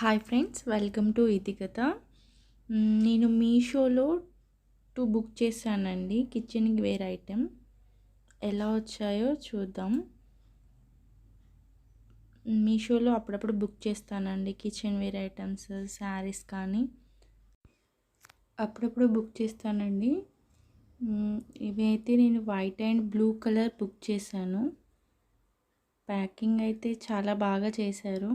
Hi friends, welcome to ఇది కథ. నేను మీషోలో 2 బుక్ చేశానండి. కిచెన్ వేర్ ఐటెం ఎలా వచ్చాయో చూద్దాం. మీషోలో అప్పుడప్పుడు బుక్ చేస్తానండి కిచెన్ వేర్ ఐటమ్స్, శారీస్ కానీ అప్పుడప్పుడు బుక్ చేస్తానండి. ఇవి అయితే నేను white and blue colour book చేశాను. ప్యాకింగ్ అయితే చాలా బాగా చేశారు.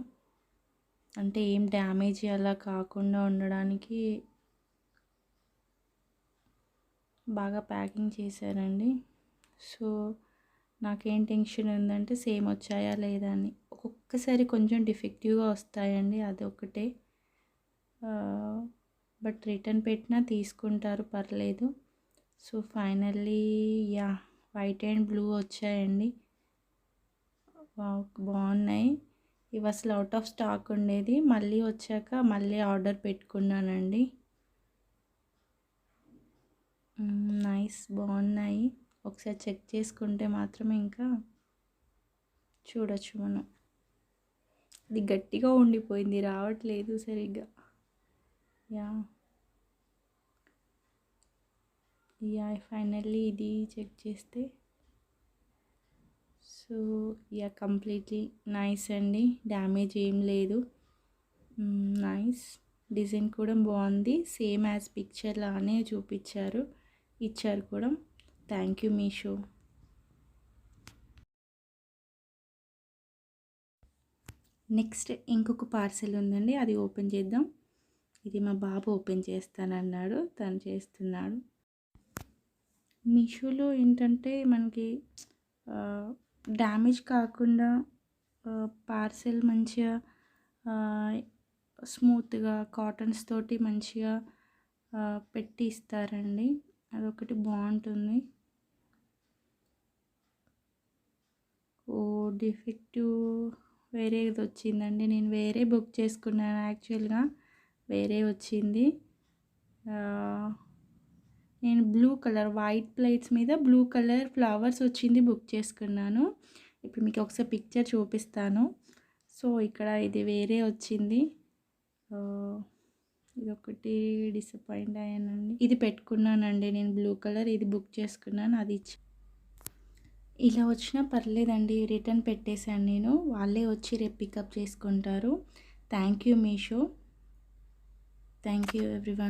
అంటే ఏం డ్యామేజ్ అలా కాకుండా ఉండడానికి బాగా ప్యాకింగ్ చేశారండి. సో నాకేం టెన్షన్ ఉందంటే సేమ్ వచ్చాయా లేదా అని. ఒక్కొక్కసారి కొంచెం డిఫెక్టివ్గా వస్తాయండి, అది ఒకటే. బట్ రిటర్న్ పెట్టినా తీసుకుంటారు, పర్లేదు. So finally white and blue వచ్చాయండి. బాగున్నాయి. ఇవి అసలు అవుట్ ఆఫ్ స్టాక్ ఉండేది, మళ్ళీ వచ్చాక మళ్ళీ ఆర్డర్ పెట్టుకున్నానండి. నైస్, బాగున్నాయి. ఒకసారి చెక్ చేసుకుంటే మాత్రమే ఇంకా చూడొచ్చు మనం. ఇది గట్టిగా ఉండిపోయింది, రావట్లేదు సరిగ్గా. ఫైనల్లీ ఇది చెక్ చేస్తే సో కంప్లీట్లీ నైస్ అండి, డ్యామేజ్ ఏం లేదు. నైస్, డిజైన్ కూడా బాగుంది. సేమ్ యాజ్ పిక్చర్ లానే ఇచ్చారు కూడా. Thank you Meesho. నెక్స్ట్ ఇంకొక పార్సెల్ ఉందండి, అది ఓపెన్ చేద్దాం. ఇది మా బాబు ఓపెన్ చేస్తానన్నాడు, తను చేస్తున్నాడు. మీషోలో ఏంటంటే మనకి డ్యామేజ్ కాకుండా పార్సెల్ మంచిగా స్మూత్గా కాటన్స్ తోటి మంచిగా పెట్టి ఇస్తారండి, అదొకటి బాగుంటుంది. డిఫెక్టివ్ వేరేది వచ్చిందండి, నేను వేరే బుక్ చేసుకున్నాను. యాక్చువల్గా వేరే వచ్చింది. నేను బ్లూ కలర్ వైట్ ప్లేట్స్ మీద బ్లూ కలర్ ఫ్లవర్స్ వచ్చింది బుక్ చేసుకున్నాను. ఇప్పుడు మీకు ఒకసారి పిక్చర్ చూపిస్తాను. సో ఇక్కడ ఇది వేరే వచ్చింది. ఇది ఒకటి డిసప్పాయింట్ అయ్యానండి. ఇది పెట్టుకున్నానండి నేను, బ్లూ కలర్ ఇది బుక్ చేసుకున్నాను, అది ఇలా వచ్చినా పర్లేదండి, రిటర్న్ పెట్టేశాను నేను. వాళ్ళే వచ్చి రేపు పికప్ చేసుకుంటారు. Thank you Meesho. Thank you everyone.